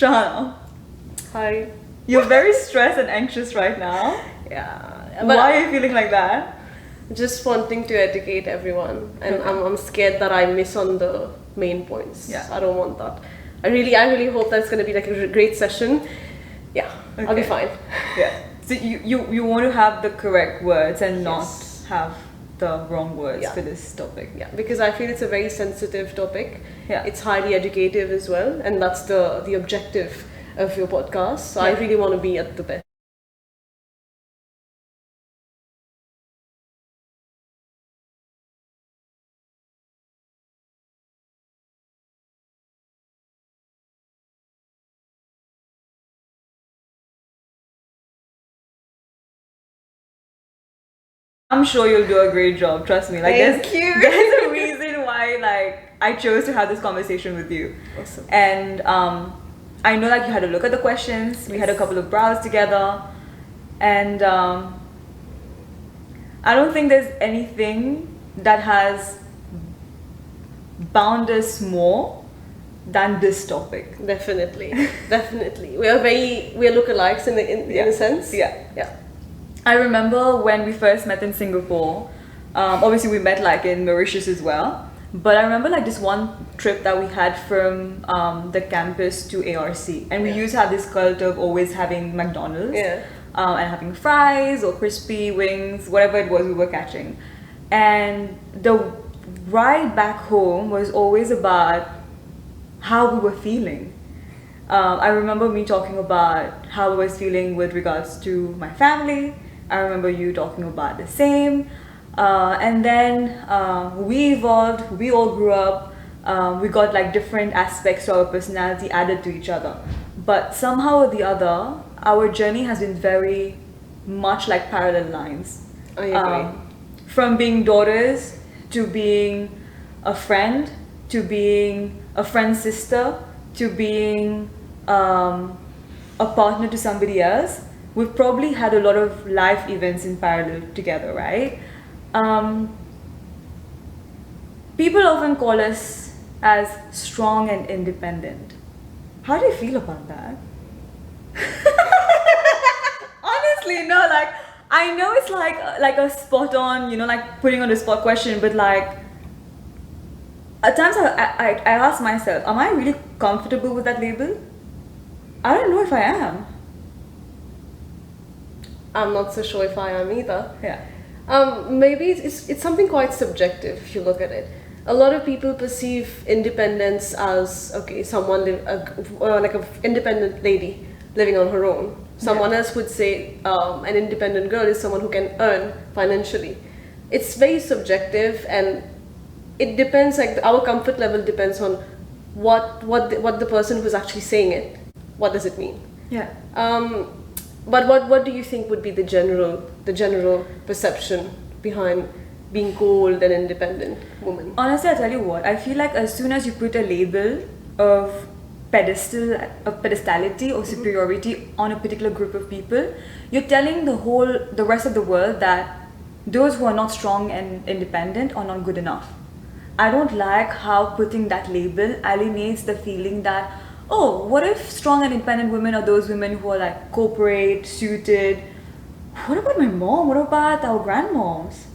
Shahana, Hi. you're very stressed and anxious right now. Yeah. Why are you feeling like that? Just wanting to educate everyone, and Okay. I'm scared that I miss on the main points. Yeah. I don't want that. I really hope that it's gonna be like a great session. Yeah, I'll be Okay. fine. Yeah. So you want to have the correct words and not Yes. have the wrong words Yeah. for this topic. Yeah, because I feel it's a very sensitive topic. Yeah. It's highly educative as well, and that's the objective of your podcast. So I Yeah. really want to be at the best. I'm sure you'll do a great job. Trust me. Like Thank you. there's a reason why I chose to have this conversation with you. Awesome. And I know that you had a look at the questions. We had a Yes. couple of browse together, and I don't think there's anything that has bound us more than this topic. Definitely, definitely. We are lookalikes in a sense. Yeah. Yeah. I remember when we first met in Singapore. Obviously, we met like in Mauritius as well. But I remember like this one trip that we had from the campus to ARC, and we Yeah. used to have this cult of always having McDonald's, Yeah. and having fries or crispy wings, whatever it was we were catching. And the ride back home was always about how we were feeling. I remember me talking about how I was feeling with regards to my family. I remember you talking about the same. And then we evolved, we all grew up, we got like different aspects to our personality added to each other. But somehow or the other, our journey has been very much like parallel lines. I agree. From being daughters to being a friend to being a friend's sister to being a partner to somebody else. We've probably had a lot of life events in parallel together, right? People often call us as strong and independent. How do you feel about that? Honestly, no, like I know it's like a spot on, like putting on the spot question, but like at times I ask myself, am I really comfortable with that label? I don't know if I am. I'm not so sure if I am either. Yeah. Maybe it's something quite subjective if you look at it. A lot of people perceive independence as someone like an independent lady living on her own. Someone else would say an independent girl is someone who can earn financially. It's very subjective, and it depends. Like our comfort level depends on what the person who's actually saying it. What does it mean? Yeah. But what do you think would be the general perception behind being called an independent woman? Honestly, I tell you what, I feel like as soon as you put a label of pedestality or superiority on a particular group of people, you're telling the rest of the world that those who are not strong and independent are not good enough. I don't like how putting that label alienates the feeling that, oh, what if strong and independent women are those women who are like corporate, suited? What about my mom? What about our grandmoms?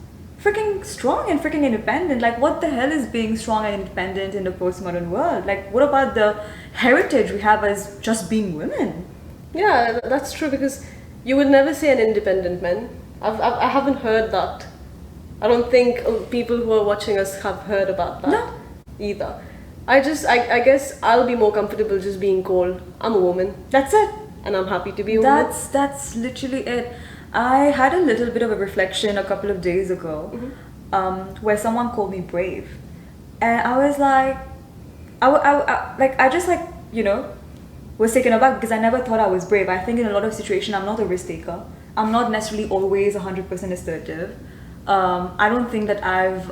Freaking strong and freaking independent. Like, what the hell is being strong and independent in the postmodern world? Like, what about the heritage we have as just being women? Yeah, that's true, because you would never say an independent man. I haven't heard that. I don't think people who are watching us have heard about that No. either. I guess I'll be more comfortable just being called I'm a woman, That's it. and I'm happy to be a woman. That's literally it. I had a little bit of a reflection a couple of days ago, where someone called me brave, and I was like, I just was taken aback because I never thought I was brave. I think in a lot of situations I'm not a risk taker. I'm not necessarily always 100% assertive. I don't think that I've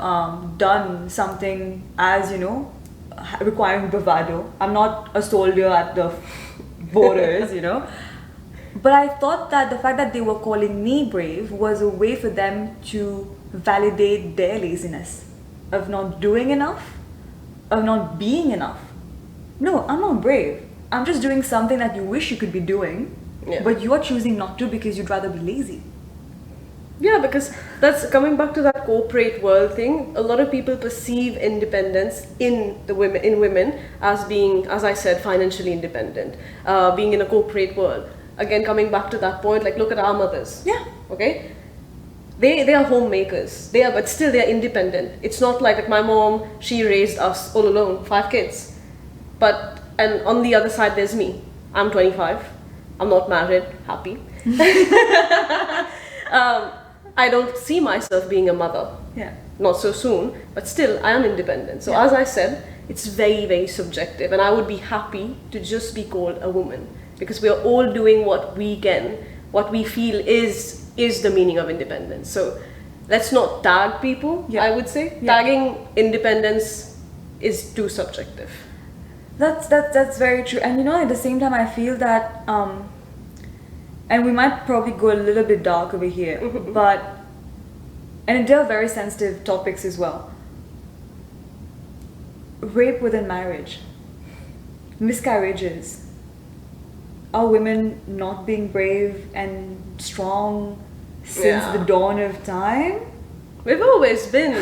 done something as requiring bravado. I'm not a soldier at the borders, But I thought that the fact that they were calling me brave was a way for them to validate their laziness of not doing enough, of not being enough. No, I'm not brave. I'm just doing something that you wish you could be doing, but you're choosing not to because you'd rather be lazy. Yeah, because that's coming back to that corporate world thing. A lot of people perceive independence in women as being, as I said, financially independent, being in a corporate world. Again, coming back to that point, like look at our mothers. Yeah. Okay. They are homemakers. But still they are independent. It's not like my mom. She raised us all alone, 5 kids. And on the other side, there's me. I'm 25. I'm not married. Happy. I don't see myself being a mother. Yeah. Not so soon, but still I am independent. So as I said, it's very, very subjective, and I would be happy to just be called a woman, because we are all doing what we can, what we feel is the meaning of independence. So let's not tag people, I would say. Tagging independence is too subjective. That's very true. And you know, at the same time, I feel that and we might probably go a little bit dark over here, and they're very sensitive topics as well. Rape within marriage, miscarriages. Are women not being brave and strong since the dawn of time? We've always been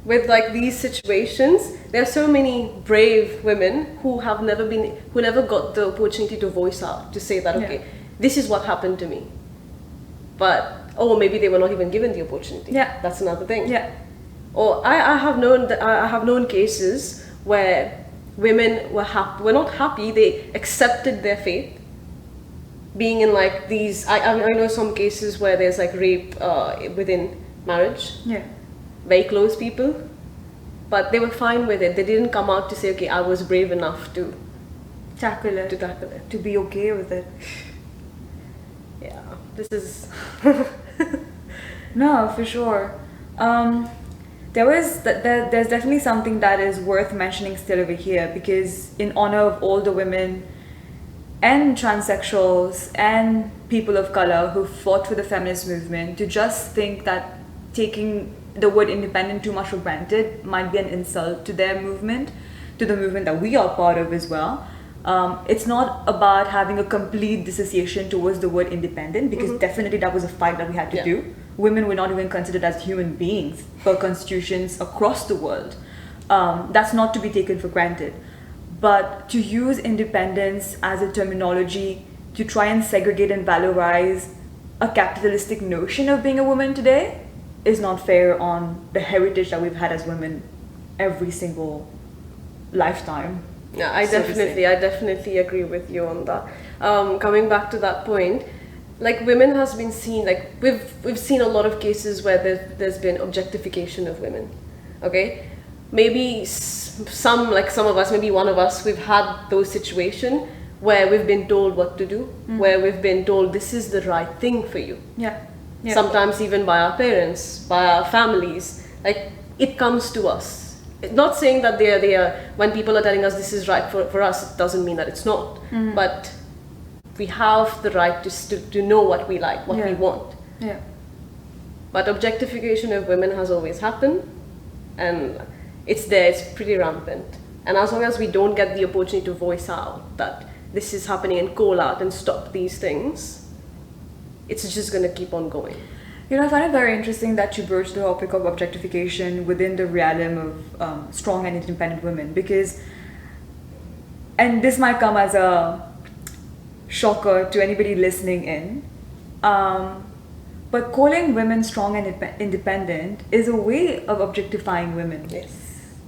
with like these situations. There are so many brave women who never got the opportunity to voice out, to say that, okay, this is what happened to me. But, maybe they were not even given the opportunity. Yeah. That's another thing. Yeah. Or I have known cases where women were not happy, they accepted their fate. Being in like these, I know some cases where there's like rape within marriage. Yeah. Very close people. But they were fine with it. They didn't come out to say, okay, I was brave enough to tackle it. To be okay with it. Yeah, this is... No, for sure. There's definitely something that is worth mentioning still over here, because in honor of all the women and transsexuals and people of color who fought for the feminist movement, to just think that taking the word independent too much for granted might be an insult to their movement, to the movement that we are part of as well. It's not about having a complete dissociation towards the word independent, because definitely that was a fight that we had to do. Women were not even considered as human beings per constitutions across the world. That's not to be taken for granted. But to use independence as a terminology to try and segregate and valorize a capitalistic notion of being a woman today is not fair on the heritage that we've had as women every single lifetime. Yeah, I definitely agree with you on that. Coming back to that point, like women has been seen, like we've seen a lot of cases where there's been objectification of women. Okay, maybe some of us, maybe one of us, we've had those situations where we've been told what to do, where we've been told this is the right thing for you. Yeah. Sometimes even by our parents, by our families, like it comes to us. Not saying that they are when people are telling us this is right for us, it doesn't mean that it's not. But we have the right to know what we like, what we want. Yeah. But objectification of women has always happened, and it's there, it's pretty rampant. And as long as we don't get the opportunity to voice out that this is happening and call out and stop these things, it's just going to keep on going. You know, I find it very interesting that you broached the topic of objectification within the realm of strong and independent women, because, and this might come as a shocker to anybody listening in, but calling women strong and independent is a way of objectifying women. Yes.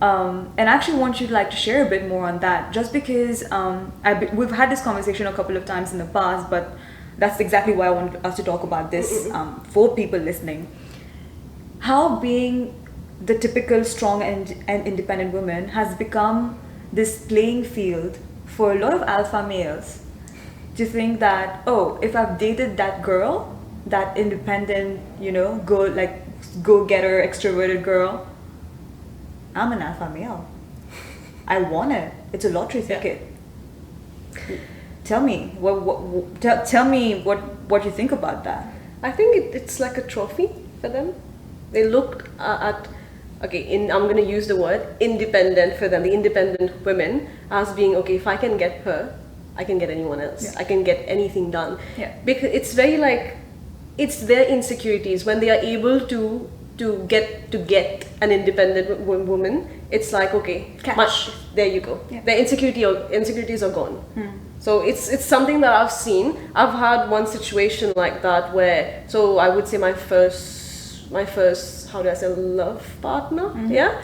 And I actually want you to like to share a bit more on that, just because we've had this conversation a couple of times in the past, but that's exactly why I want us to talk about this for people listening. How being the typical strong and independent woman has become this playing field for a lot of alpha males to think that, oh, if I've dated that girl, that independent, go-getter, extroverted girl, I'm an alpha male. I want it. It's a lottery ticket. Tell me tell me what you think about that. I think it's like a trophy for them. They look at I'm going to use the word independent for them, the independent women, as being, okay, if I can get her, I can get anyone else. Yeah. I can get anything done. Yeah. Because it's very like, it's their insecurities when they are able to get an independent woman. It's like, okay, Catch. there you go. Yeah. Their insecurities are gone. So it's something that I've seen. I've had one situation like that where, so I would say my first how do I say, love partner, yeah.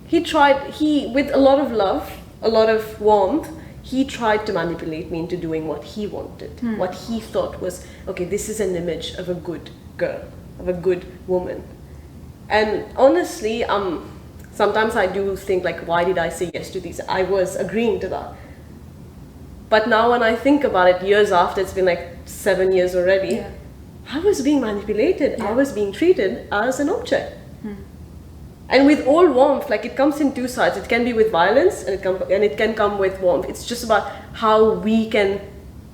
He with a lot of love, a lot of warmth, he tried to manipulate me into doing what he wanted, what he thought was, okay, this is an image of a good girl, of a good woman. And honestly, sometimes I do think, like, why did I say yes to these? I was agreeing to that. But now when I think about it, years after, it's been like 7 years already, Yeah. I was being manipulated. Yeah. I was being treated as an object. And with all warmth, like, it comes in two sides. It can be with violence and it can come with warmth. It's just about how we can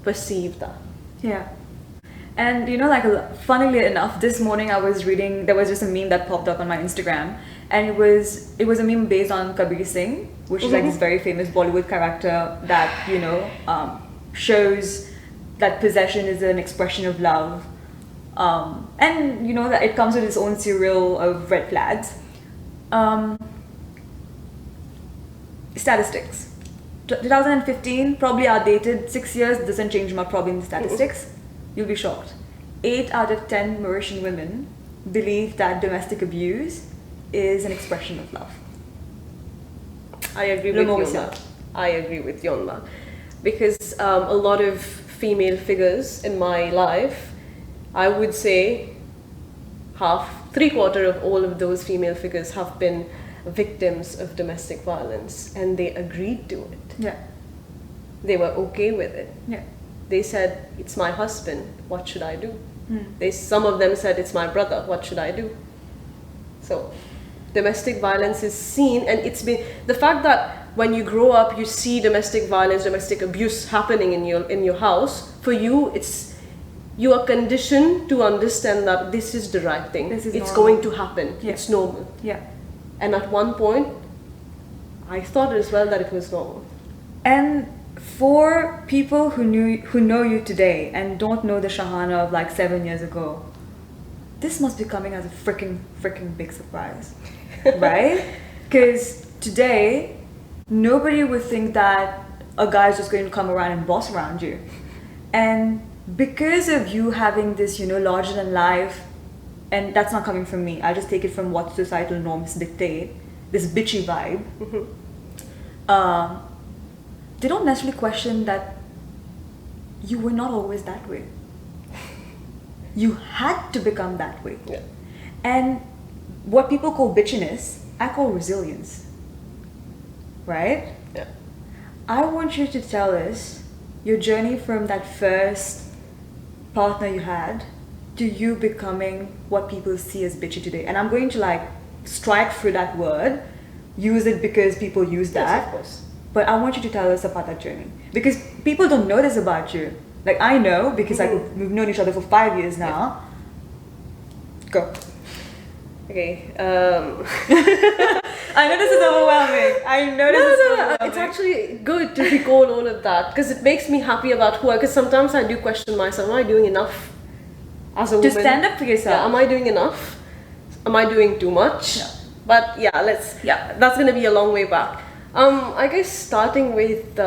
perceive that. Yeah. And you know, like, funnily enough, this morning I was reading, there was just a meme that popped up on my Instagram, and it was a meme based on Kabir Singh, which is like this very famous Bollywood character that, you know, shows that possession is an expression of love. And you know that it comes with its own serial of red flags. Statistics. 2015, probably outdated. 6 years doesn't change much probably in the statistics. You'll be shocked. 8 out of 10 Mauritian women believe that domestic abuse is an expression of love. I agree with you on that. I agree with you on that. Because a lot of female figures in my life, I would say three-quarter of all of those female figures have been victims of domestic violence, and they agreed to it. Yeah. They were okay with it. Yeah. They said, it's my husband, what should I do? Some of them said, it's my brother, what should I do? So domestic violence is seen, and it's been the fact that when you grow up you see domestic violence, domestic abuse happening in your house. For you, you are conditioned to understand that this is the right thing. It's normal. Going to happen. Yeah. It's normal. Yeah. And at one point, I thought as well that it was normal. And for people who know you today and don't know the Shahana of like 7 years ago, this must be coming as a freaking big surprise, right? Because today, nobody would think that a guy is just going to come around and boss around you. And because of you having this, you know, larger than life, and that's not coming from me, I'll just take it from what societal norms dictate, this bitchy vibe, they don't necessarily question that you were not always that way. You had to become that way. Yeah. And what people call bitchiness, I call resilience. Right? Yeah. I want you to tell us your journey from that first partner you had to you becoming what people see as bitchy today. And I'm going to like strike through that word, use it because people use that. Yes, of course. But I want you to tell us about that journey. Because people don't know this about you. Like, I know because we've known each other for 5 years now. Go. Okay. I know this is overwhelming. No. It's actually good to recall all of that because it makes me happy about who I. Because sometimes I do question myself. Am I doing enough as a woman? To stand up for yourself. Yeah, am I doing enough? Am I doing too much? No. But yeah, that's gonna be a long way back. I guess starting with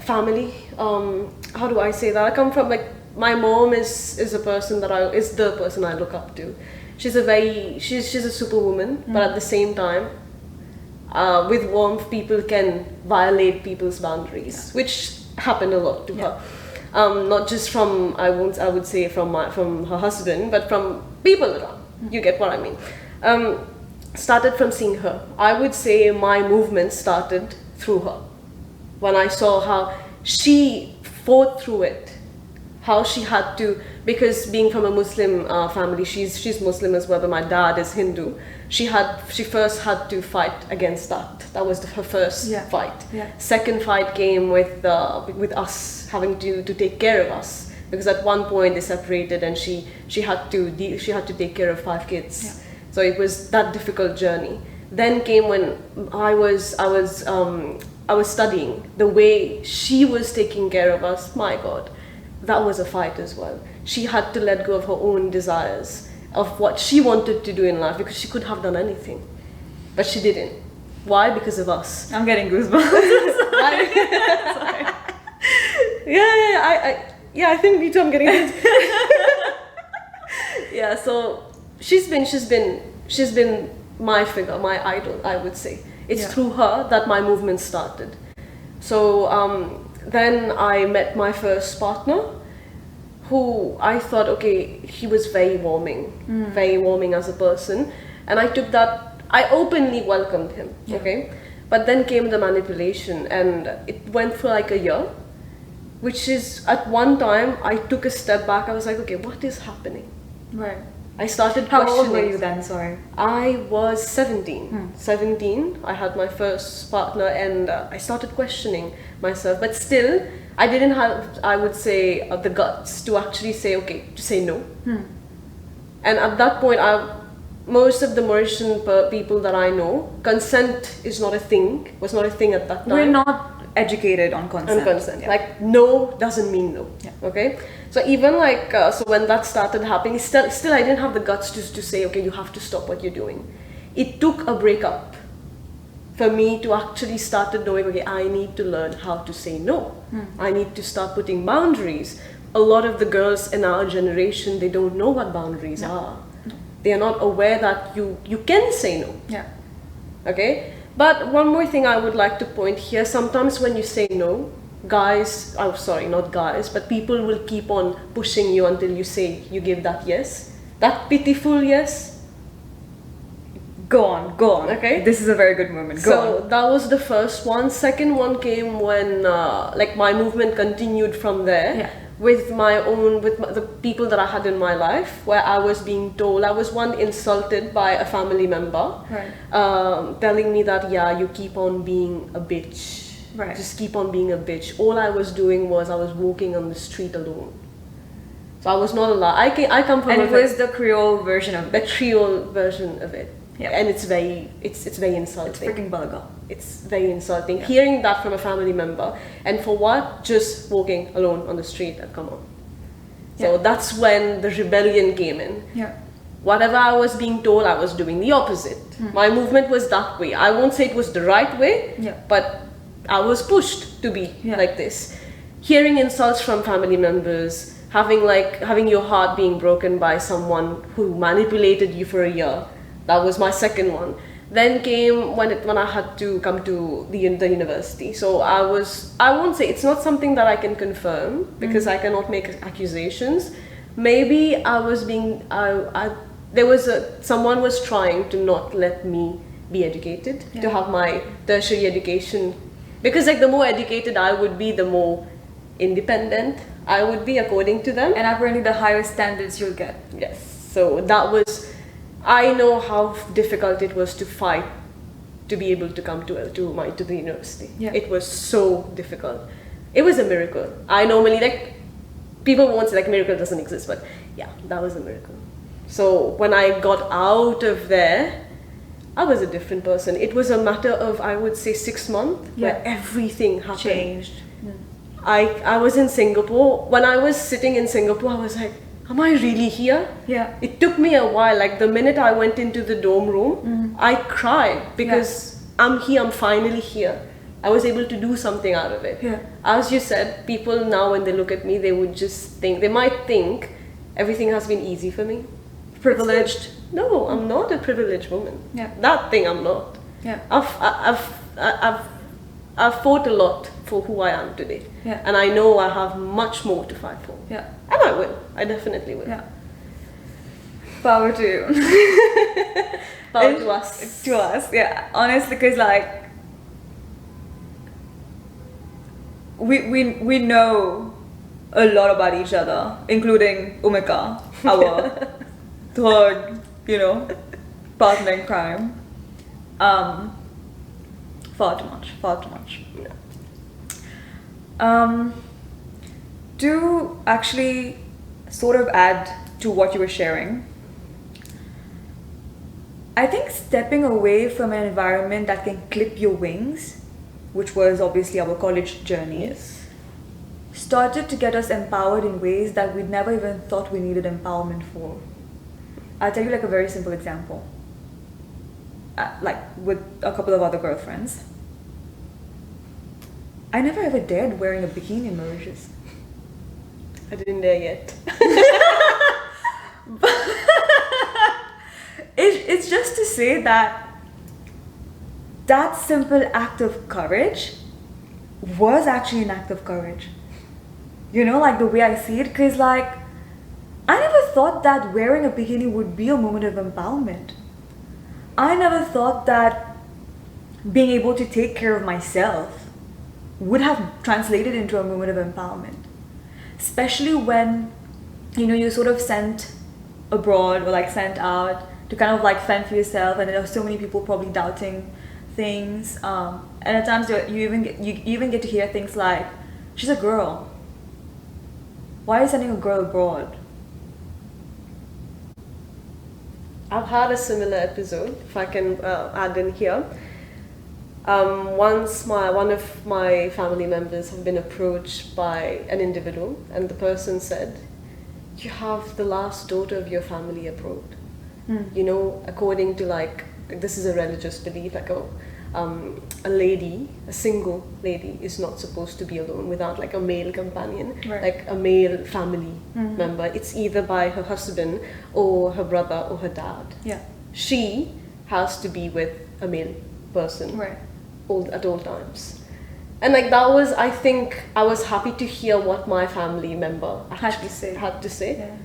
family. How do I say that? I come from like my mom is the person I look up to. She's a superwoman, but at the same time, with warmth, people can violate people's boundaries, which happened a lot to her. Not just from I would say from her husband, but from people around. You get what I mean. Started from seeing her. I would say my movement started through her. When I saw how she fought through it, how she had to, because being from a Muslim family, she's Muslim as well, but my dad is Hindu. She first had to fight against that. That was her first fight. Yeah. Second fight came with us having to take care of us, because at one point they separated and she had to take care of 5 kids. Yeah. So it was that difficult journey. Then came when I was studying. The way she was taking care of us, my God, that was a fight as well. She had to let go of her own desires, of what she wanted to do in life, because she could have done anything, but she didn't. Why? Because of us. I'm getting goosebumps. Sorry. I think me too. I'm getting it. Yeah. So she's been my figure, my idol, I would say. It's through her that my movement started. So then I met my first partner, who I thought, okay, he was very warming as a person, and I took that. I openly welcomed him. Okay, but then came the manipulation, and it went for like a year, which is at one time I took a step back. I was like, okay, what is happening? Right. I started How questioning. old were you then? Sorry. I was 17. 17, I had my first partner, and I started questioning myself. But still, I didn't have, I would say, the guts to actually say, okay, to say no. And at that point, most of the Mauritian people that I know, consent is not a thing, was not a thing at that time. We're not educated on consent. Yeah. Like, no doesn't mean no. Yeah. Okay? So even like, so when that started happening, still I didn't have the guts to say, okay, you have to stop what you're doing. It took a breakup for me to actually start knowing, okay, I need to learn how to say no. I need to start putting boundaries. A lot of the girls in our generation, they don't know what boundaries are. They are not aware that you can say no. Yeah. Okay? But one more thing I would like to point here, sometimes when you say no, guys, I'm sorry, not guys, but people will keep on pushing you until you give that yes. That pitiful yes. Go on. Okay. This is a very good moment. Go on. That was the first one. Second one came when like my movement continued from there. Yeah. With the people that I had in my life, where I was being told, I was insulted by a family member, Right. telling me that, yeah, you keep on being a bitch. Right. Just keep on being a bitch. All I was doing was I was walking on the street alone. So I was not allowed. I come from And it was the Creole version of the Creole version of it. Yeah. And it's very insulting. freaking vulgar. It's very insulting. Yeah. Hearing that from a family member, and for what? Just walking alone on the street. Come on. So Yeah. that's when the rebellion came in. Yeah. Whatever I was being told, I was doing the opposite. My movement was that way. I won't say it was the right way, Yeah. but I was pushed to be like this. Hearing insults from family members, having your heart being broken by someone who manipulated you for a year. That was my second one. Then came when I had to come to the university. So I won't say, it's not something that I can confirm because I cannot make accusations. Maybe I was being, someone was trying to not let me be educated, to have my tertiary education. Because like the more educated I would be, the more independent I would be according to them. And apparently the higher standards you'll get. Yes. So that was, I know how difficult it was to fight to be able to come to the university. Yeah. It was so difficult. It was a miracle. I normally, like, people won't say like miracle doesn't exist, but yeah, that was a miracle. So when I got out of there, I was a different person. It was a matter of, I would say, 6 months where everything happened. Changed. I was in Singapore. When I was sitting in Singapore, I was like, am I really here? Yeah. It took me a while. Like the minute I went into the dorm room, I cried because I'm here, I'm finally here. I was able to do something out of it. Yeah. As you said, people now when they look at me, they would just think, they might think everything has been easy for me. Privileged. No, I'm not a privileged woman. Yeah. That thing I'm not. Yeah. I've fought a lot for who I am today. Yeah. And I know I have much more to fight for. Yeah. And I will. I definitely will. Yeah. Power to you. Power to us. To us, yeah. Honestly, because like we know a lot about each other, including Umika, our third, partner in crime. Far too much. Yeah. To actually sort of add to what you were sharing, I think stepping away from an environment that can clip your wings, which was obviously our college journey, Yes. started to get us empowered in ways that we'd never even thought we needed empowerment for. I'll tell you like a very simple example. Like with a couple of other girlfriends. I never ever dared wearing a bikini in Mauritius. I didn't dare yet. It's just to say that that simple act of courage was actually an act of courage. You know, like the way I see it, because like I never thought that wearing a bikini would be a moment of empowerment. I never thought that being able to take care of myself would have translated into a moment of empowerment. Especially when, you know, you're sort of sent abroad or like sent out to kind of like fend for yourself, and there are so many people probably doubting things. And at times you even get to hear things like, "She's a girl. Why are you sending a girl abroad?" I've had a similar episode, if I can add in here. Once one of my family members have been approached by an individual, and the person said, "You have the last daughter of your family abroad." You know, according to like this is a religious belief, like a lady, a single lady, is not supposed to be alone without like a male companion, Right. like a male family member. It's either by her husband or her brother or her dad. Yeah. She has to be with a male person Right. at all times. And like that was, I think, I was happy to hear what my family member actually had to say. Yeah.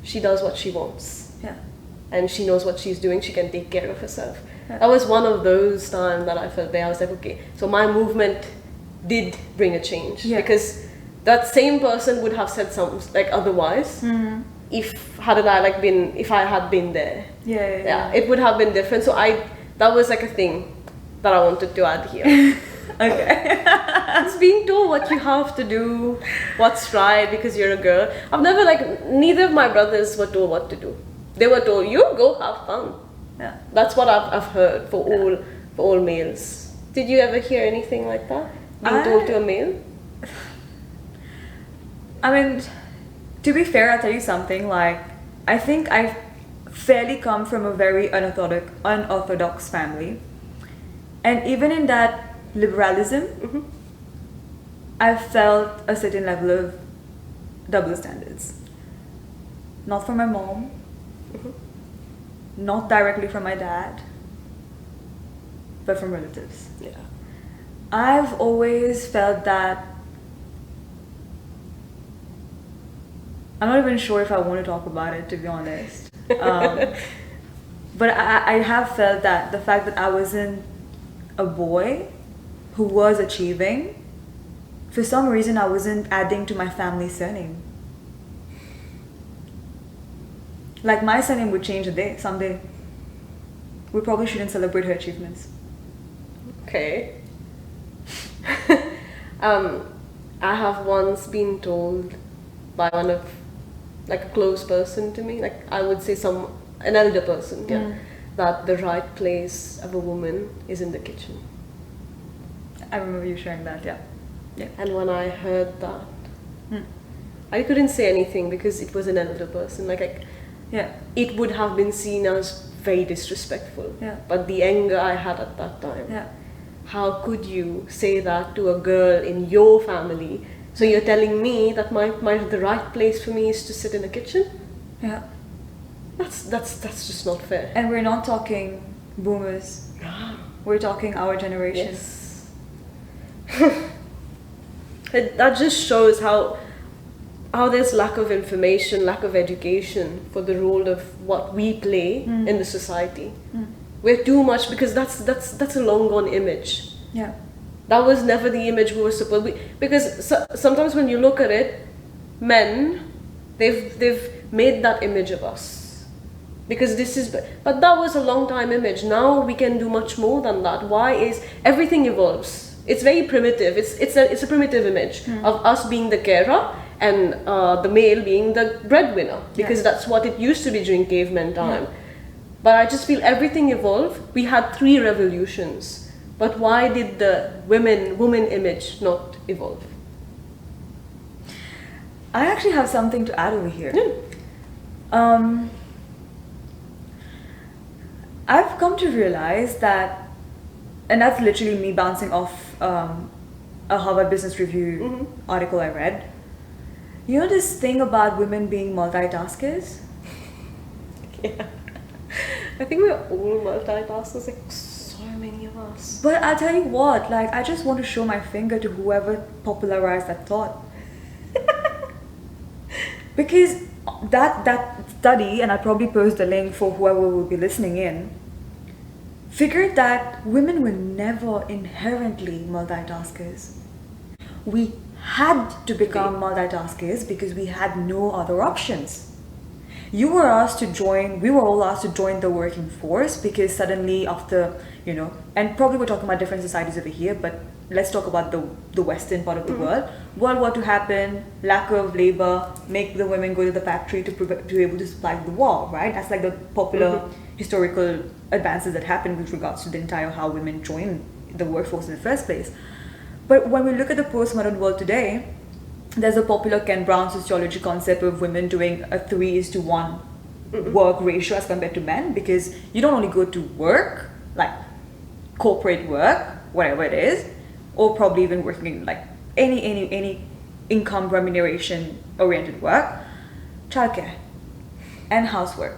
She does what she wants, Yeah. and she knows what she's doing. She can take care of herself. Yeah. That was one of those times that I felt there. I was like, okay, so my movement did bring a change, Yeah. because that same person would have said something like otherwise. If I had been there, Yeah. it would have been different. So that was like a thing that I wanted to add here. Okay. It's being told what you have to do, what's right because you're a girl. Neither of my brothers were told what to do. They were told, you go have fun. Yeah. That's what I've heard for all males. Did you ever hear anything like that? Being told to a male? I mean, to be fair, I'll tell you something. Like, I think I fairly come from a very unorthodox family, and even in that liberalism, I felt a certain level of double standards. Not from my mom, not directly from my dad, but from relatives. Yeah. I've always felt that I'm not even sure if I want to talk about it, to be honest. But I have felt that the fact that I wasn't a boy who was achieving, for some reason I wasn't adding to my family surname. Like my surname would change someday. We probably shouldn't celebrate her achievements. Okay. I have once been told by one of a close person to me, I would say an elder person, that the right place of a woman is in the kitchen. I remember you sharing that, yeah. And when I heard that, I couldn't say anything because it was an elder person. It would have been seen as very disrespectful. Yeah. But the anger I had at that time. Yeah. How could you say that to a girl in your family? So you're telling me that the right place for me is to sit in the kitchen? Yeah. That's just not fair. And we're not talking boomers. We're talking our generation. Yes. That just shows how there's lack of information, lack of education for the role of what we play in the society. We're too much, because that's a long gone image. Yeah. That was never the image we were supposed to be. Because sometimes when you look at it, men, they've made that image of us. Because but that was a long time image. Now we can do much more than that. Why is everything evolves? It's very primitive. It's a primitive image of us being the carer and the male being the breadwinner, because that's what it used to be during caveman time. But I just feel everything evolved. We had 3 revolutions. But why did the woman image not evolve? I actually have something to add over here. Yeah. I've come to realize that, and that's literally me bouncing off a Harvard Business Review article I read. You know this thing about women being multitaskers? Yeah. I think we're all multitaskers, like so many of us. But I'll tell you what, like, I just want to show my finger to whoever popularized that thought. Because that study, and I'll probably post the link for whoever will be listening in, figured that women were never inherently multitaskers. We had to become multitaskers because we had no other options. We were all asked to join the working force because suddenly after, and probably we're talking about different societies over here, but let's talk about the western part of the world. World War II happened, lack of labor, make the women go to the factory to be able to supply the war, right? That's like the popular historical advances that happened with regards to the entire how women joined the workforce in the first place. But when we look at the postmodern world today, there's a popular Ken Brown sociology concept of women doing a 3:1 work ratio as compared to men, because you don't only go to work, like corporate work, whatever it is, or probably even working in like any income remuneration oriented work, childcare and housework,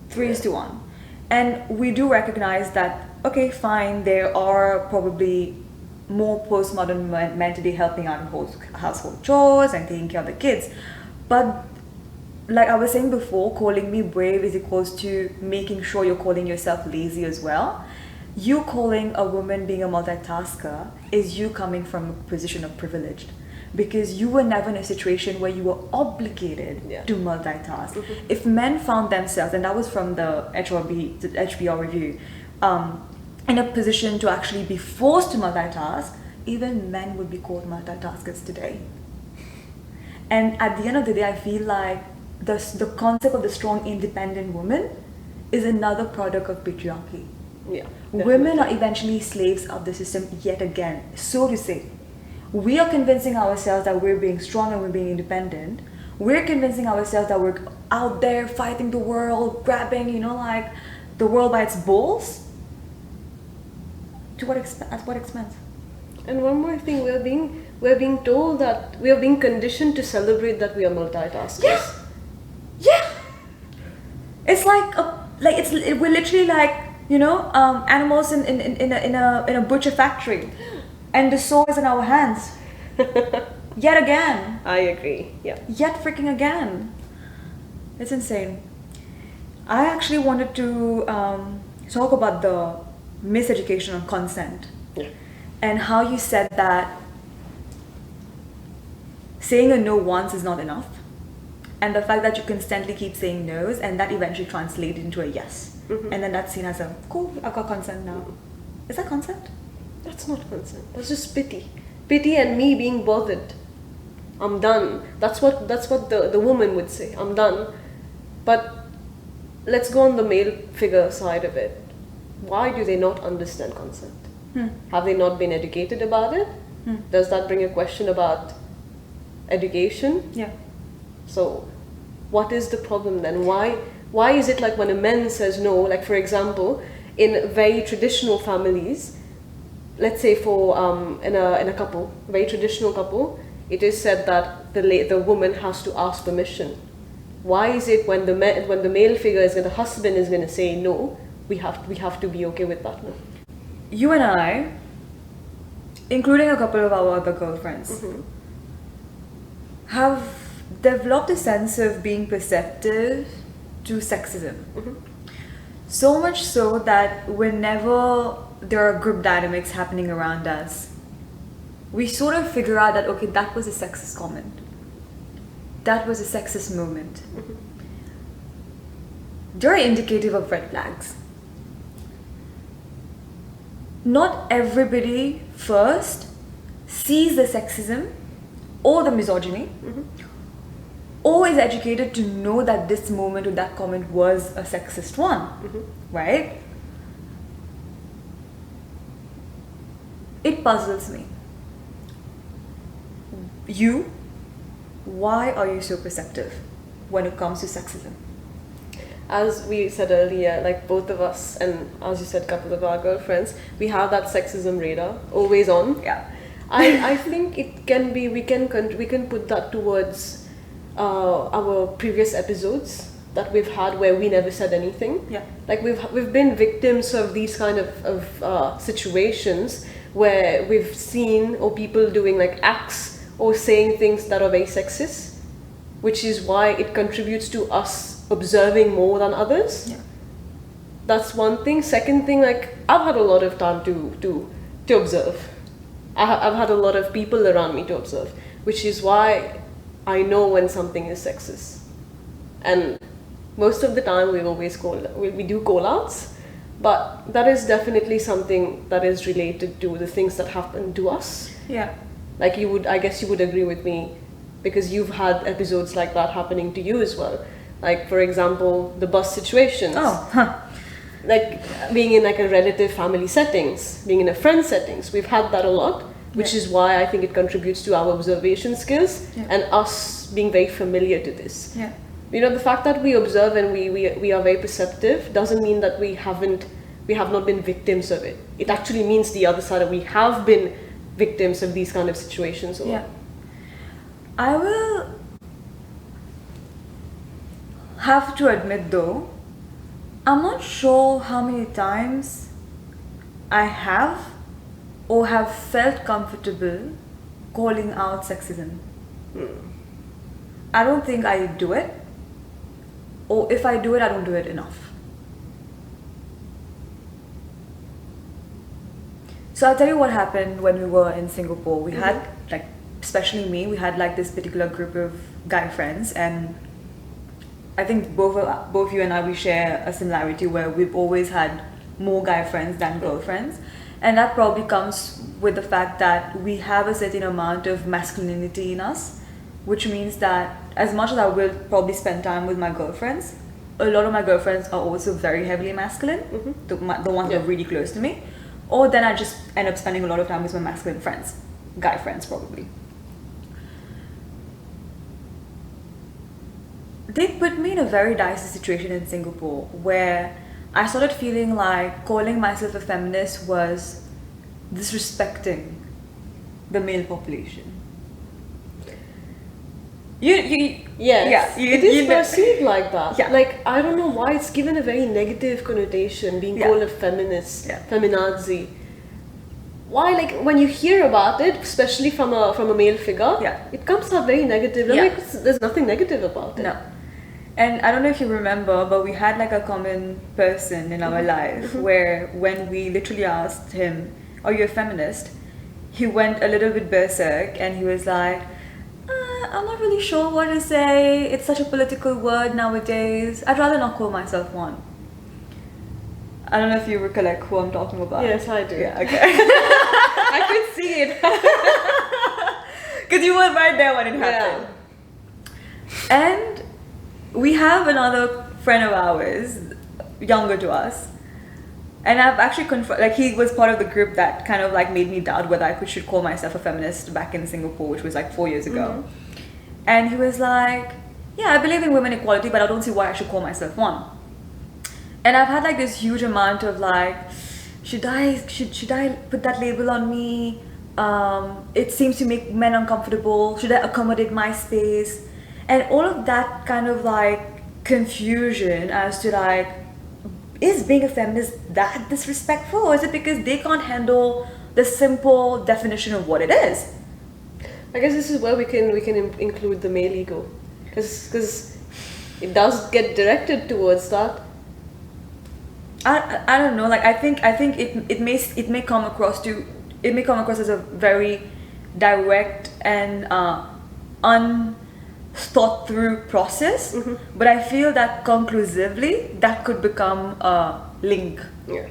3:1. And we do recognize that, okay, fine, there are probably more postmodern men today helping out in household chores and taking care of the kids. But like I was saying before, calling me brave is equals to making sure you're calling yourself lazy as well. You calling a woman being a multitasker is you coming from a position of privilege, because you were never in a situation where you were obligated to multitask. If men found themselves, and that was from the HBR review, in a position to actually be forced to multitask, even men would be called multitaskers today. And at the end of the day, I feel like the concept of the strong, independent woman is another product of patriarchy. Yeah, women are eventually slaves of the system yet again, so to say. We are convincing ourselves that we're being strong and we're being independent. We're convincing ourselves that we're out there fighting the world, grabbing, like the world by its balls. At what expense? And one more thing, we're being told that we are being conditioned to celebrate that we are multitaskers. Yeah. It's we're literally like animals in a butcher factory, and the saw is in our hands. Yet again. I agree. Yeah. Yet freaking again. It's insane. I actually wanted to talk about the miseducation on consent, and how you said that saying a no once is not enough, and the fact that you constantly keep saying no's, and that eventually translates into a yes, and then that's seen as a cool, I got consent now. Is that consent? That's not consent. That's just pity and me being bothered. I'm done. That's what the woman would say. I'm done. But let's go on the male figure side of it. Why do they not understand consent? Have they not been educated about it? Does that bring a question about education? Yeah. So what is the problem then? Why is it like when a man says no, like for example, in very traditional families, let's say for in a couple, very traditional couple, it is said that the woman has to ask permission. Why is it when the male figure the husband is going to say no, we have to be okay with that? No? You and I, including a couple of our other girlfriends, have developed a sense of being perceptive to sexism. So much so that whenever there are group dynamics happening around us, we sort of figure out that, okay, that was a sexist comment. That was a sexist moment. They're indicative of red flags. Not everybody first sees the sexism or the misogyny or is educated to know that this moment or that comment was a sexist one, right? It puzzles me. Why are you so perceptive when it comes to sexism? As we said earlier, like both of us, and as you said, a couple of our girlfriends, we have that sexism radar always on. Yeah. I think it can be, we can put that towards our previous episodes that we've had where we never said anything. Yeah. Like we've been victims of these kind of situations where we've seen or people doing like acts or saying things that are very sexist, which is why it contributes to us observing more than others. Yeah. That's one thing. Second thing, like I've had a lot of time to observe. I've had a lot of people around me to observe, which is why I know when something is sexist. And most of the time we do call outs, but that is definitely something that is related to the things that happen to us. Yeah. Like I guess you would agree with me, because you've had episodes like that happening to you as well. Like for example, the bus situations. Oh, huh. Like being in like a relative family settings, being in a friend settings, we've had that a lot, which is why I think it contributes to our observation skills and us being very familiar to this. Yeah. You know, the fact that we observe and we are very perceptive doesn't mean that we have not been victims of it. It actually means the other side, that we have been victims of these kind of situations. Yeah. I will have to admit though, I'm not sure how many times I have or have felt comfortable calling out sexism. I don't think I do it, or if I do it, I don't do it enough. So I'll tell you what happened when we were in Singapore. We had, like, especially me, we had like this particular group of guy friends, and I think both you and I, we share a similarity where we've always had more guy friends than girlfriends. And that probably comes with the fact that we have a certain amount of masculinity in us, which means that as much as I will probably spend time with my girlfriends, a lot of my girlfriends are also very heavily masculine, the ones that are really close to me. Or then I just end up spending a lot of time with my masculine friends, guy friends probably. They put me in a very dicey situation in Singapore where I started feeling like calling myself a feminist was disrespecting the male population. Yes, it is perceived like that. Yeah. Like, I don't know why it's given a very negative connotation, being called a feminist, feminazi. Why, like, when you hear about it, especially from a male figure, it comes out very negative. Like, there's nothing negative about it. No. And I don't know if you remember, but we had like a common person in our life where when we literally asked him, are you a feminist? He went a little bit berserk and he was like, I'm not really sure what to say. It's such a political word nowadays. I'd rather not call myself one. I don't know if you recollect who I'm talking about. Yes, I do. Yeah, okay. I could see it. Because you were right there when it happened. Yeah. And we have another friend of ours, younger to us. And I've actually like he was part of the group that kind of like made me doubt whether I should call myself a feminist back in Singapore, which was like 4 years ago. And he was like, yeah, I believe in women equality, but I don't see why I should call myself one. And I've had like this huge amount of like, should I put that label on me? It seems to make men uncomfortable. Should I accommodate my space? And all of that kind of like confusion as to like, is being a feminist that disrespectful, or is it because they can't handle the simple definition of what it is? I guess this is where we can include the male ego, because it does get directed towards that. I don't know. Like I think it may come across as a very direct and unthought through process, but I feel that conclusively that could become a link. Yeah.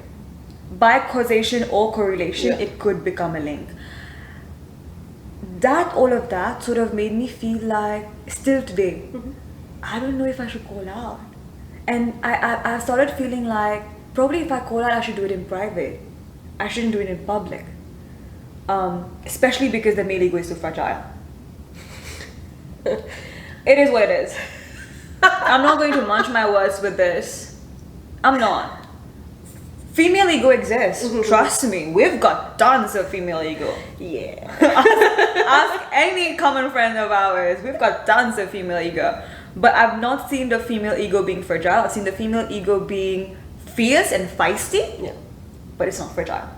By causation or correlation, it could become a link. that, all of that sort of made me feel like, still today, I don't know if I should call out. And I started feeling like, probably if I call out, I should do it in private. I shouldn't do it in public. Especially because the male ego is so fragile. It is what it is. I'm not going to munch my words with this. I'm not. Female ego exists. Trust me, we've got tons of female ego. Yeah. Ask any common friend of ours. We've got tons of female ego. But I've not seen the female ego being fragile. I've seen the female ego being fierce and feisty. Yeah. But it's not fragile.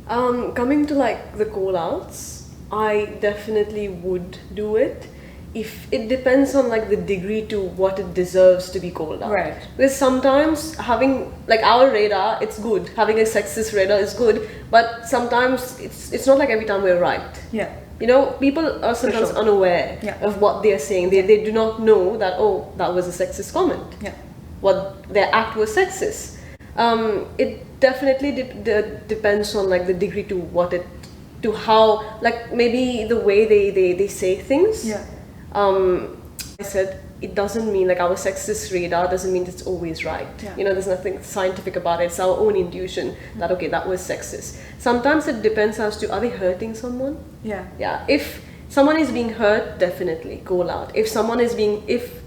Coming to like the call outs, I definitely would do it. If it depends on like the degree to what it deserves to be called out. Right. Because sometimes having like our radar, it's good. Having a sexist radar is good, but sometimes it's not like every time we're right. Yeah. You know, people are sometimes sure. unaware Yeah. of what they're saying. They do not know that, oh, that was a sexist comment. Yeah. What their act was sexist. It definitely depends on like the degree to what it, to how, like maybe the way they say things. Yeah. I said it doesn't mean like our sexist radar doesn't mean it's always right. Yeah. You know, there's nothing scientific about it. It's our own intuition that okay, that was sexist. Sometimes it depends as to are they hurting someone? Yeah. Yeah. If someone is being hurt, definitely call out. If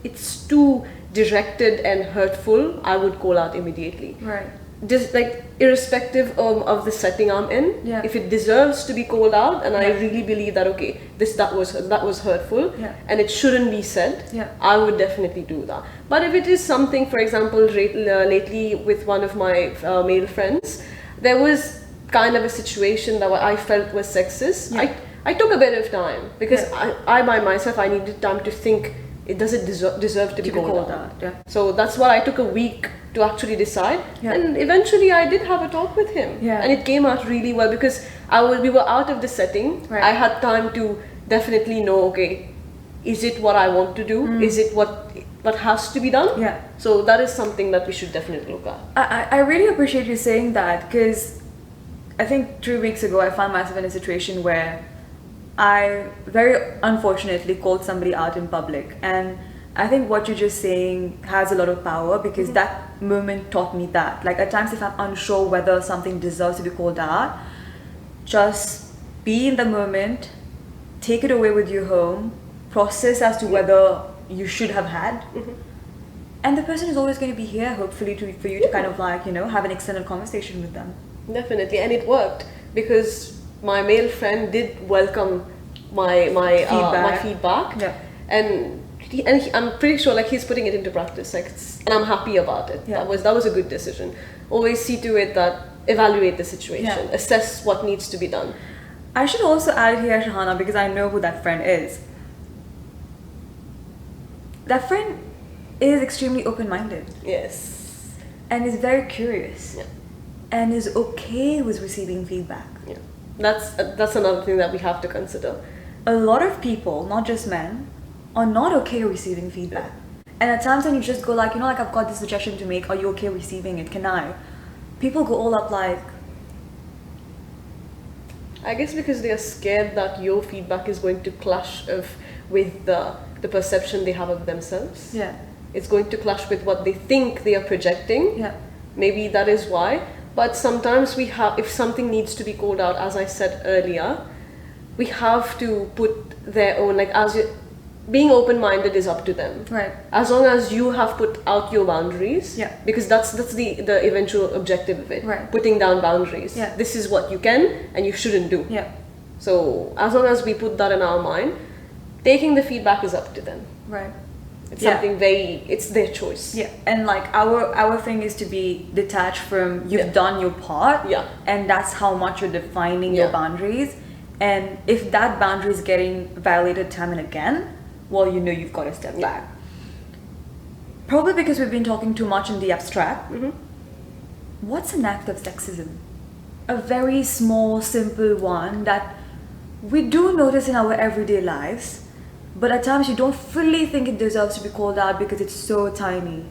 it's too directed and hurtful, I would call out immediately. Right. Just like irrespective of the setting I'm in, Yeah. if it deserves to be called out, and I Yeah. really believe that okay, that was hurtful, Yeah. and it shouldn't be said, Yeah. I would definitely do that. But if it is something, for example, lately with one of my male friends, there was kind of a situation that I felt was sexist. Yeah. I took a bit of time because Yeah. I by myself I needed time to think. Does it deserve to be called out? Yeah. So that's why I took a week to actually decide, Yeah. and eventually I did have a talk with him, Yeah. and it came out really well because we were out of the setting. Right. I had time to definitely know, okay, is it what I want to do? Is it what has to be done? Yeah. So that is something that we should definitely look at. I really appreciate you saying that, because I think 2 weeks ago I found myself in a situation where I very unfortunately called somebody out in public, and I think what you're just saying has a lot of power, because that moment taught me that, like, at times if I'm unsure whether something deserves to be called out, just be in the moment, take it away with you home, process as to whether you should have had, and the person is always going to be here hopefully for you to kind of like, you know, have an extended conversation with them. Definitely, and it worked because my male friend did welcome my feedback, Yeah. and I'm pretty sure like he's putting it into practice, like and I'm happy about it. Yeah. That was a good decision. Always see to it that evaluate the situation, Yeah. assess what needs to be done. I should also add here, Shahana, because I know who that friend is. That friend is extremely open-minded Yes. and is very curious, Yeah. and is okay with receiving feedback. Yeah. That's another thing that we have to consider. A lot of people, not just men, are not okay receiving feedback. And at times when you just go like, you know, like, I've got this suggestion to make, are you okay receiving it? Can I? People go all up like, I guess because they are scared that your feedback is going to clash with the perception they have of themselves. yeah, It's going to clash with what they think they are projecting. yeah, Maybe that is why. But sometimes if something needs to be called out, as I said earlier, we have to put their own, like, being open-minded is up to them. right, As long as you have put out your boundaries, Yeah. because that's the eventual objective of it. Right. Putting down boundaries. Yeah. This is what you can and you shouldn't do. yeah, So as long as we put that in our mind, taking the feedback is up to them. right. It's Yeah. something it's their choice. Yeah, and like our thing is to be detached from you've Yeah. done your part, Yeah. and that's how much you're defining your Yeah. boundaries. And if that boundary is getting violated time and again, well, you know you've got to step back. Probably because we've been talking too much in the abstract. What's an act of sexism? A very small, simple one that we do notice in our everyday lives, but at times you don't fully think it deserves to be called out because it's so tiny.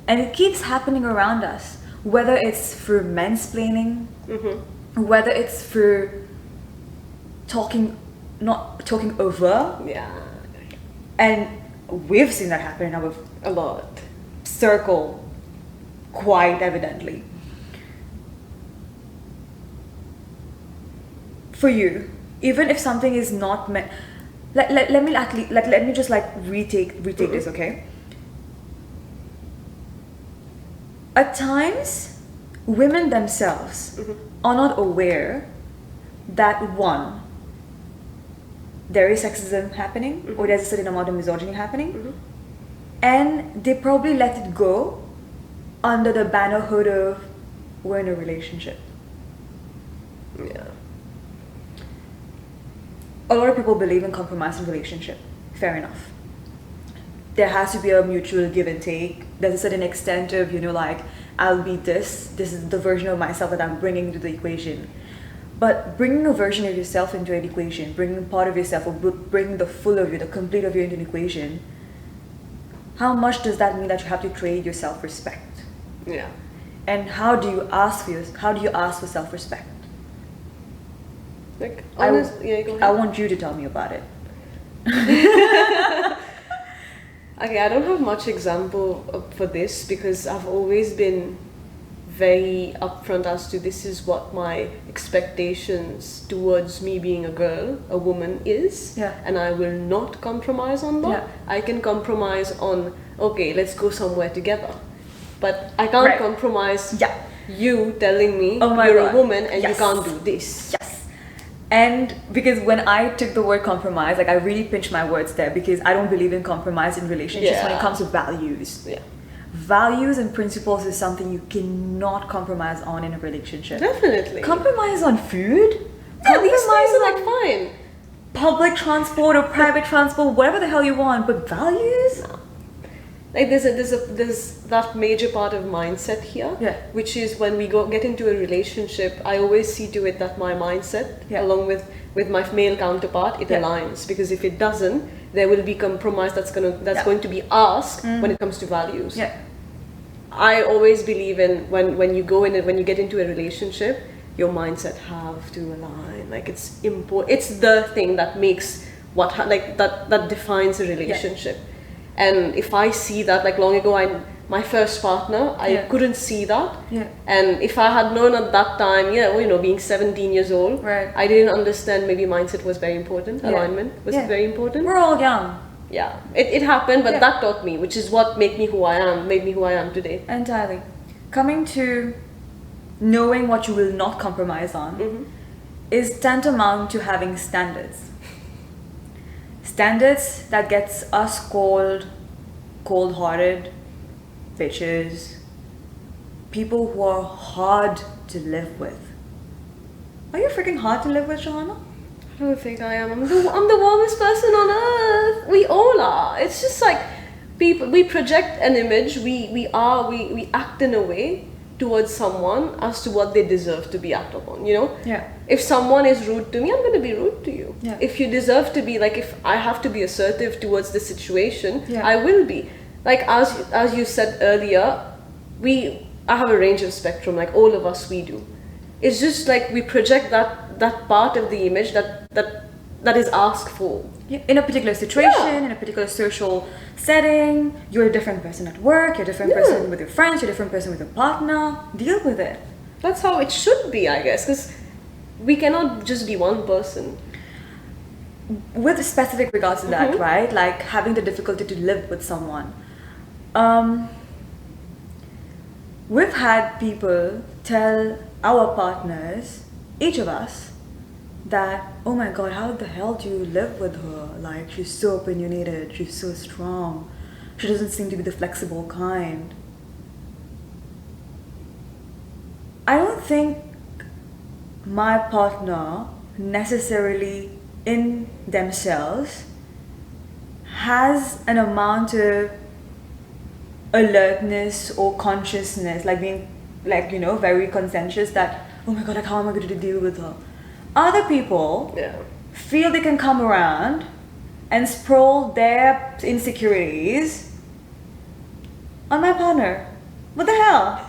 And it keeps happening around us, whether it's through mansplaining, whether it's through talking not talking over. Yeah. And we've seen that happen in our A lot. circle quite evidently. For you, even if something is not meant, let me actually let me just like retake this, okay? At times, women themselves are not aware that one, there is sexism happening, or there's a certain amount of misogyny happening, and they probably let it go under the banner hood of we're in a relationship. Yeah. A lot of people believe in compromise in relationship. Fair enough. There has to be a mutual give and take. There's a certain extent of, like, I'll be this is the version of myself that I'm bringing into the equation. But bringing a version of yourself into an equation, bringing part of yourself, or bringing the full of you, the complete of you into an equation, how much does that mean that you have to trade your self-respect? Yeah. And how do you ask for self-respect? Like, I go ahead. I want you to tell me about it. Okay, I don't have much example for this because I've always been very upfront as to this is what my expectations towards me being a girl, a woman is, Yeah. and I will not compromise on that. Yeah. I can compromise on, okay, let's go somewhere together, but I can't Right. compromise Yeah. you telling me Oh my you're God. a woman and you Yes. can't do this. Yes. And because when I took the word compromise, like I really pinched my words there because I don't believe in compromise in relationships when it Yeah. comes to values. Yeah. Values and principles is something you cannot compromise on in a relationship. Definitely. Compromise on food? Yeah, these Compromise things are on like fine. public transport or private transport, whatever the hell you want, but values? Like there's that major part of mindset here, Yeah. which is when we get into a relationship, I always see to it that my mindset, Yeah. along with my male counterpart, it Yeah. aligns. Because if it doesn't, there will be compromise that's Yeah. going to be asked when it comes to values. Yeah. I always believe in when you go in it, when you get into a relationship, your mindset have to align. Like it's important. It's the thing that makes that defines a relationship. And if I see that, like long ago, my first partner, I Yeah. couldn't see that. Yeah. And if I had known at that time, being 17 years old, Right. I didn't understand maybe mindset was very important, Yeah. alignment was Yeah. very important. We're all young. Yeah, it happened, but Yeah. that taught me, which is what made me who I am today. Entirely. Coming to knowing what you will not compromise on is tantamount to having standards. Standards that gets us called cold-hearted, bitches, people who are hard to live with. Are you freaking hard to live with, Shahana? I don't think I am. I'm the warmest person on earth. We all are. It's just like people. We project an image. We act in a way towards someone as to what they deserve to be acted upon. Yeah. If someone is rude to me, I'm going to be rude to you. Yeah. If you deserve to be if I have to be assertive towards the situation, Yeah. I will be. Like as you said earlier, I have a range of spectrum. Like all of us, we do. It's just like we project that part of the image that is asked for. In a particular situation, Yeah. in a particular social setting, you're a different person at work, you're a different Yeah. person with your friends, you're a different person with your partner. Deal with it. That's how it should be, I guess, because we cannot just be one person. With specific regards to that, right? Like having the difficulty to live with someone. We've had people tell our partners, each of us, that, oh my god, how the hell do you live with her? Like, she's so opinionated, she's so strong, she doesn't seem to be the flexible kind. I don't think my partner necessarily in themselves has an amount of alertness or consciousness, like being very conscientious that, oh my god, like how am I going to deal with her? Other people Yeah. feel they can come around and sprawl their insecurities on my partner. What the hell?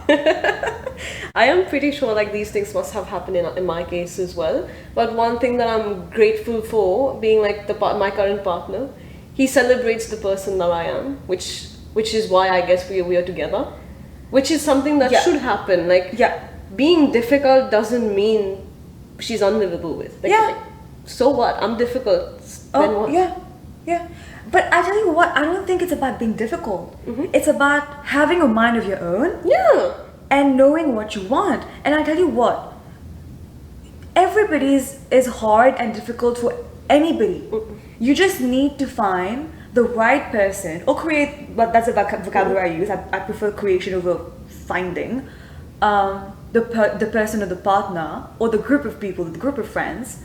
I am pretty sure like these things must have happened in my case as well. But one thing that I'm grateful for being like my current partner, he celebrates the person that I am, which is why I guess we are together, which is something that should happen. Like being difficult doesn't mean she's unlivable with. Like, so what? I'm difficult. Then what? Yeah. But I tell you what, I don't think it's about being difficult. It's about having a mind of your own. Yeah. And knowing what you want. And I tell you what, everybody is hard and difficult for anybody. You just need to find the right person or create, but that's the vocabulary I use. I prefer creation over finding. The person or the partner or the group of people, the group of friends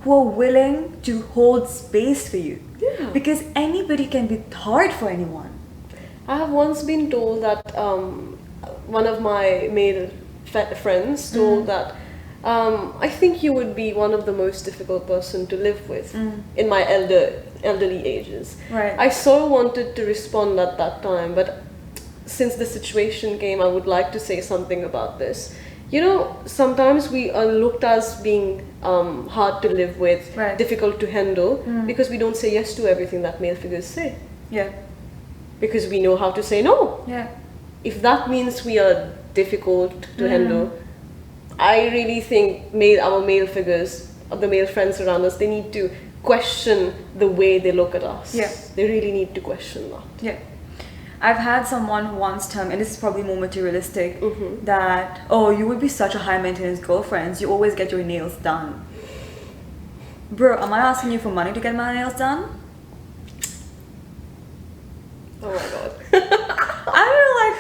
who are willing to hold space for you. Yeah. Because anybody can be hard for anyone. I have once been told that one of my male friends told that I think you would be one of the most difficult person to live with in my elderly ages. Right. I so wanted to respond at that time, but since the situation came, I would like to say something about this. You know, sometimes we are looked as being hard to live with, difficult to handle, because we don't say yes to everything that male figures say. Yeah. Because we know how to say no. Yeah. If that means we are difficult to handle, I really think our male figures, the male friends around us, they need to question the way they look at us. Yeah. They really need to question that. Yeah. I've had someone who once tell me, and this is probably more materialistic, that, oh, you would be such a high maintenance girlfriend, you always get your nails done. Bro, am I asking you for money to get my nails done? Oh my god. I don't know, like,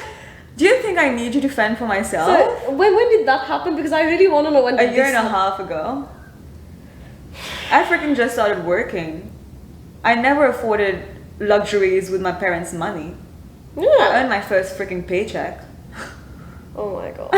do you think I need you to fend for myself? So, when did that happen? Because I really want to know when A year and a half ago. I freaking just started working. I never afforded luxuries with my parents' money. Yeah. I earned my first freaking paycheck. Oh my god.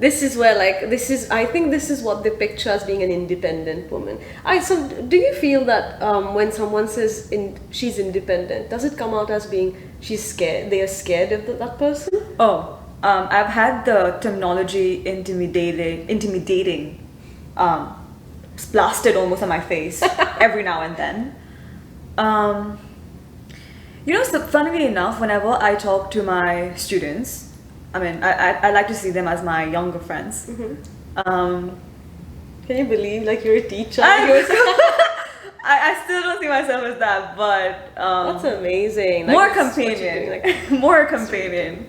This is where I think this is what they picture as being an independent woman. So do you feel that when someone says she's independent, does it come out as being she's scared, they are scared of that person? Oh, I've had the terminology intimidating blasted almost on my face every now and then. You know, so funnily enough, whenever I talk to my students, I mean, I like to see them as my younger friends. Can you believe, like, you're a teacher? I still don't see myself as that, but that's amazing. More companion, more companion.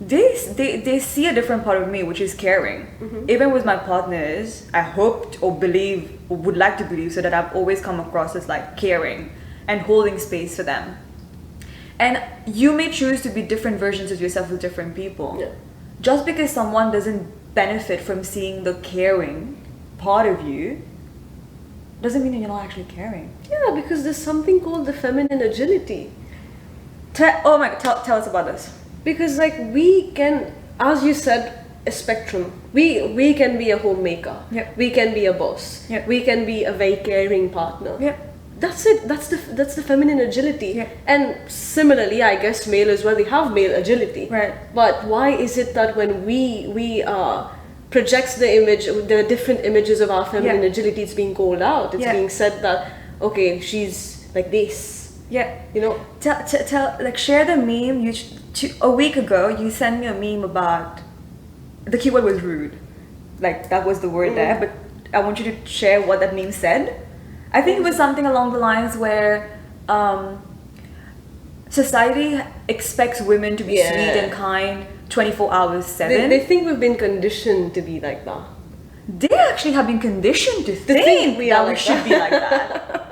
They see a different part of me, which is caring. Even with my partners, I hoped or believe or would like to believe, so that I've always come across as like caring and holding space for them. And you may choose to be different versions of yourself with different people. Yeah. Just because someone doesn't benefit from seeing the caring part of you doesn't mean that you're not actually caring. Yeah, because there's something called the feminine agility. Oh my god, tell us about this. Because like we can, as you said, a spectrum. We can be a homemaker. Yeah. We can be a boss. Yeah. We can be a very caring partner. Yeah. That's it. That's the feminine agility. Yeah. And similarly, I guess male as well. We have male agility. Right. But why is it that when we projects the different images of our feminine agility, it's being called out. It's being said that okay, she's like this. Yeah. You know. Tell like share the meme. A week ago, you sent me a meme about the keyword was rude. Like that was the word there, but I want you to share what that meme said. I think it was something along the lines where society expects women to be sweet and kind 24 hours 7. They think we've been conditioned to be like that. They actually have been conditioned to think we should be like that.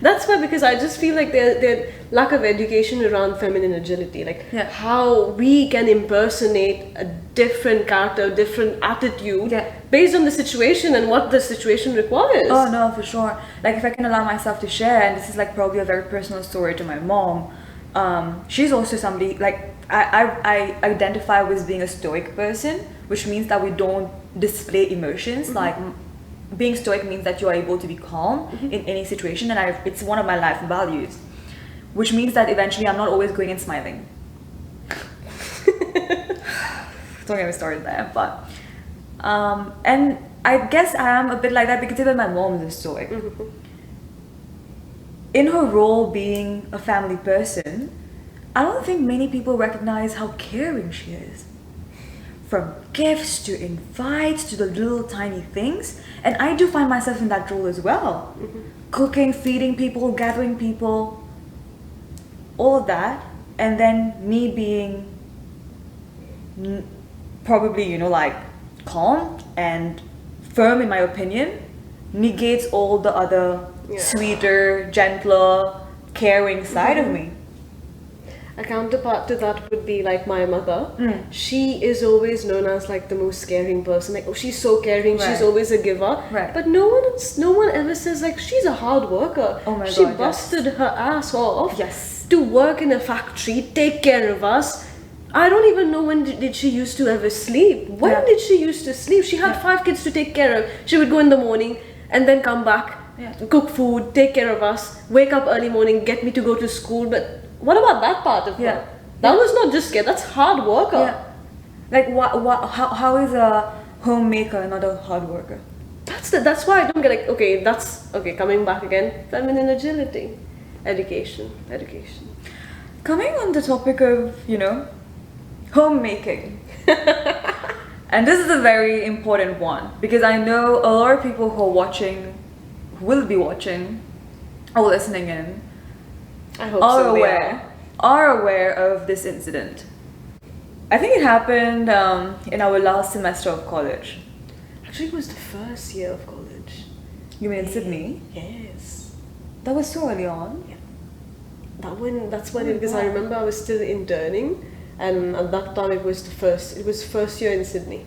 That's why, because I just feel like their lack of education around feminine agility, like how we can impersonate a different character, different attitude based on the situation and what the situation requires. Oh no, for sure. Like if I can allow myself to share, and this is like probably a very personal story to my mom. She's also somebody like I identify with being a stoic person, which means that we don't display emotions. Like being stoic means that you are able to be calm in any situation, and it's one of my life values. which means that eventually I'm not always going and smiling. Don't get me started there, but and I guess I am a bit like that because even my mom is a stoic. In her role being a family person, I don't think many people recognize how caring she is. From gifts to invites to the little tiny things, and I do find myself in that role as well. Cooking, feeding people, gathering people, all of that, and then me being probably, you know, like calm and firm in my opinion negates all the other sweeter, gentler, caring side of me. A counterpart to that would be like my mother. She is always known as like the most caring person. Like, oh, she's so caring. Right. She's always a giver. Right. But no one ever says like she's a hard worker. Oh my she God, busted her ass off. Yes. To work in a factory, take care of us. I don't even know when did she used to ever sleep. When did she used to sleep? She had 5 kids to take care of. She would go in the morning and then come back, cook food, take care of us, wake up early morning, get me to go to school. But what about that part of her? That was not just care, that's hard worker. Yeah. Like how is a homemaker not a hard worker? That's why I don't get like, coming back again, feminine agility. Education. Coming on the topic of, you know, homemaking. And this is a very important one because I know a lot of people who are watching, who will be watching or listening in, I hope so. Are aware of this incident. I think it happened in our last semester of college. Actually, it was the first year of college. You mean in Sydney? Yes. That was so early on. Yeah. That's when because I remember I was still interning, and at that time it was first year in Sydney.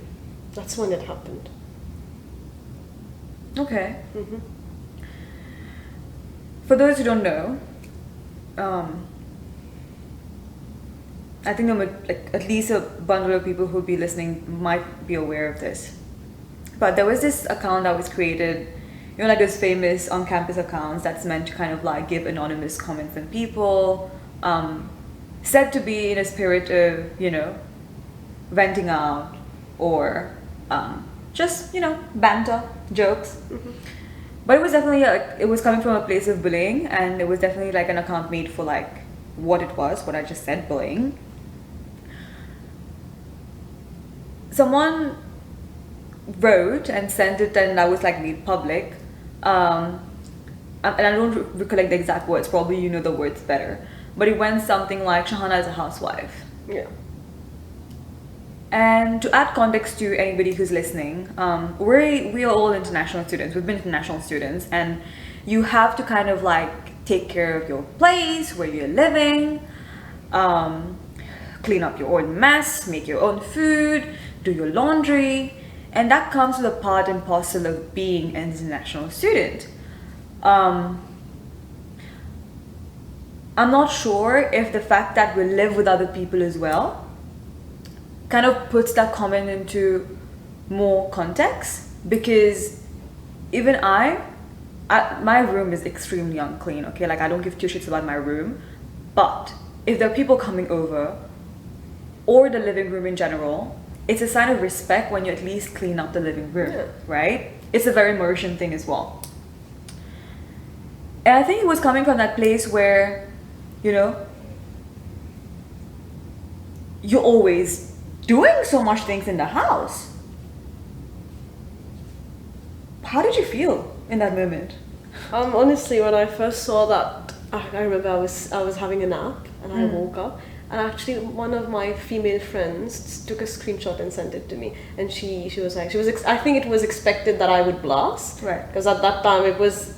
That's when it happened. Okay. For those who don't know, I think like at least a bundle of people who'll be listening might be aware of this. But there was this account that was created, you know, like those famous on-campus accounts that's meant to kind of like give anonymous comments on people, said to be in a spirit of, you know, venting out or just, you know, banter, jokes. But it was definitely it was coming from a place of bullying, and it was definitely like an account made for like what it was, what I just said, bullying. Someone wrote and sent it, and that was like made public. And I don't recollect the exact words, probably you know the words better. But it went something like, Shahana is a housewife. Yeah. And to add context to anybody who's listening, we are all international students. We've been international students, and you have to kind of like take care of your place, where you're living, clean up your own mess, make your own food, do your laundry, and that comes with a part and parcel of being an international student. I'm not sure if the fact that we live with other people as well kind of puts that comment into more context, because even my room is extremely unclean, okay? Like I don't give two shits about my room, but if there are people coming over or the living room in general, it's a sign of respect when you at least clean up the living room, right? It's a very Mauritian thing as well. And I think it was coming from that place where, you know, you're always doing so much things in the house. How did you feel in that moment? Honestly, when I first saw that, I remember I was having a nap and I woke up, and actually one of my female friends took a screenshot and sent it to me, and she was like, I think it was expected that I would blast, right? Because at that time it was,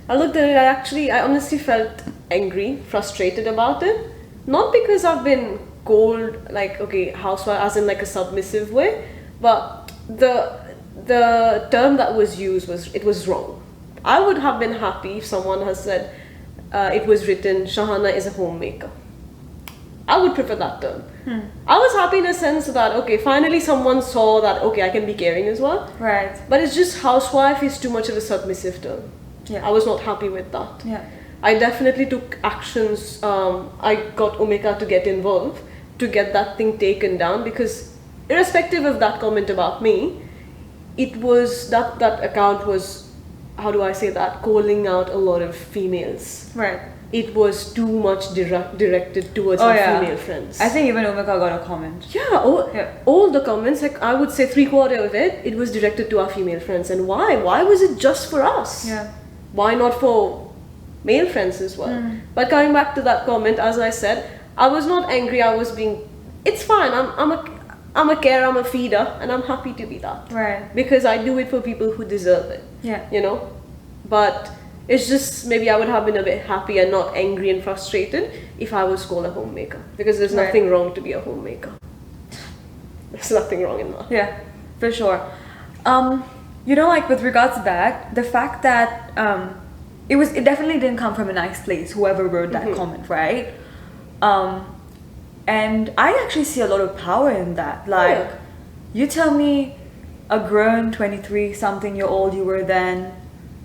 I looked at it, I honestly felt angry, frustrated about it, not because I've been called like, okay, housewife as in like a submissive way, but the term that was used was wrong. I would have been happy if someone has said it was written, Shahana is a homemaker. I would prefer that term. I was happy in a sense that, okay, finally someone saw that, okay, I can be caring as well. Right. But it's just housewife is too much of a submissive term. Yeah. I was not happy with that. Yeah. I definitely took actions. I got Omeka to get involved to get that thing taken down, because irrespective of that comment about me, it was that account was, how do I say that, calling out a lot of females. Right. It was too much directed towards our female friends. I think even Omeka got a comment. All the comments, like I would say 3/4 of it was directed to our female friends. And why? Why was it just for us? Yeah. Why not for male friends as well? But coming back to that comment, as I said, I was not angry. I was being, it's fine. I'm a carer, I'm a feeder, and I'm happy to be that. Right. Because I do it for people who deserve it. Yeah. You know? But it's just, maybe I would have been a bit happy and not angry and frustrated if I was called a homemaker. Because there's nothing wrong to be a homemaker. There's nothing wrong in that. Yeah, for sure. You know, like with regards to that, the fact that it definitely didn't come from a nice place, whoever wrote that comment, right? And I actually see a lot of power in that. Like, you tell me a grown 23-something-year-old you were then,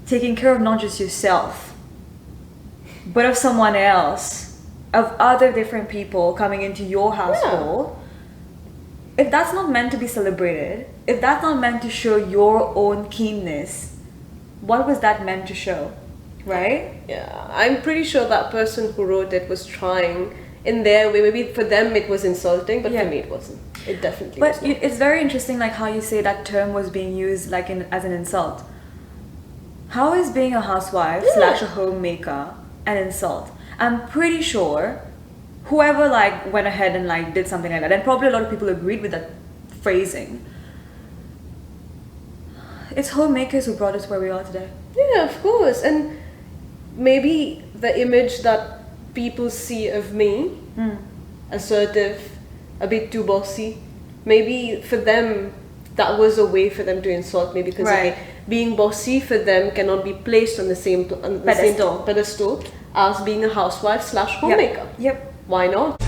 taking care of not just yourself, but of someone else, of other different people coming into your household. If that's not meant to be celebrated, if that's not meant to show your own keenness, what was that meant to show? Right? Yeah, I'm pretty sure that person who wrote it was trying in their way. Maybe for them it was insulting, but for me it wasn't. It definitely was not. It's very interesting, like how you say that term was being used like as an insult. How is being a housewife / a homemaker an insult? I'm pretty sure whoever like went ahead and like did something like that, and probably a lot of people agreed with that phrasing, it's homemakers who brought us where we are today. Yeah, of course. And maybe the image that people see of me, assertive, a bit too bossy, maybe for them that was a way for them to insult me, because being bossy for them cannot be placed on the same pedestal as being a housewife / homemaker. Yep. Why not?